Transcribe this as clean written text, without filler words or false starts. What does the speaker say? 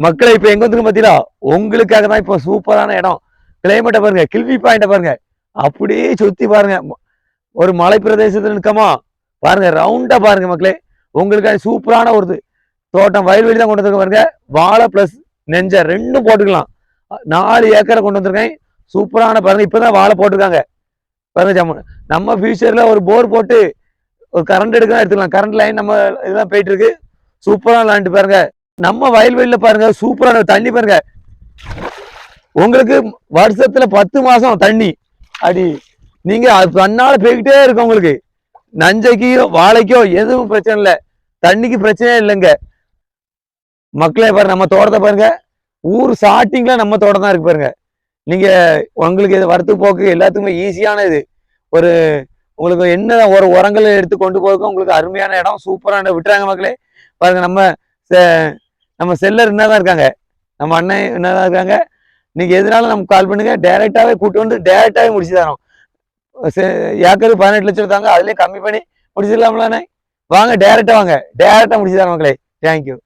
மக்களை இப்ப எங்க வந்துருக்கு பாத்தீங்களா? உங்களுக்காக தான் இப்போ சூப்பரான இடம். கிளைமேட்டை பாருங்க, கில்வி பாயிண்ட பாருங்க. அப்படியே சுத்தி பாருங்க. ஒரு மலை பிரதேசத்துல நிற்கமா பாருங்க, ரவுண்டா பாருங்க மக்களே. உங்களுக்காக சூப்பரான ஒரு தோட்டம், வயல்வெளி தான் கொண்டு வந்திருக்க பாருங்க. வாழை பிளஸ் நெஞ்ச ரெண்டும் போட்டுக்கலாம். 4 ஏக்கரை கொண்டு வந்திருக்கேன். சூப்பரான பாருங்க, இப்பதான் வாழை போட்டிருக்காங்க பாருங்க. ஜம்மு நம்ம ஃபியூச்சர்ல ஒரு போர் போட்டு ஒரு கரண்ட் எடுக்கலாம் எடுத்துக்கலாம். கரண்ட் லைன் நம்ம இதெல்லாம் போயிட்டு இருக்கு. சூப்பரான லேண்ட் பாருங்க. நம்ம வயல்வெளியில பாருங்க, சூப்பரான தண்ணி பாருங்க. உங்களுக்கு வருஷத்துல 10 மாசம் தண்ணி அடி நீங்க தன்னால போய்கிட்டே இருக்கு. உங்களுக்கு நஞ்சைக்கோ வாழைக்கோ எதுவும் பிரச்சனை இல்லை, தண்ணிக்கு பிரச்சனையே இல்லைங்க மக்களே. பாருங்க நம்ம தோட்டத்தை பாருங்க. ஊர் ஸ்டார்டிங்ல நம்ம தோட்டம் தான் இருக்கு பாருங்க. நீங்க உங்களுக்கு இது வரத்து போக்கு எல்லாத்துக்குமே ஈஸியான இது. ஒரு உங்களுக்கு என்ன ஒரு உரங்களை எடுத்து கொண்டு போக உங்களுக்கு அருமையான இடம், சூப்பரான விட்டுறாங்க மக்களே. பாருங்க நம்ம செல்லர் என்னதான் இருக்காங்க, நம்ம அண்ணன் என்னதான் இருக்காங்க. நீங்க எதனால நமக்கு கால் பண்ணுங்க, டைரக்டாவே கூட்டு வந்து டைரக்டாவே முடிச்சு தரோம். ஏக்கருக்கு 18 லட்சம் தாங்க, அதுலயே கம்மி பண்ணி முடிச்சிடலாம்லானே. வாங்க டைரக்டா வாங்க, டைரக்டா முடிச்சு தரோம் மக்களே. தேங்க்யூ.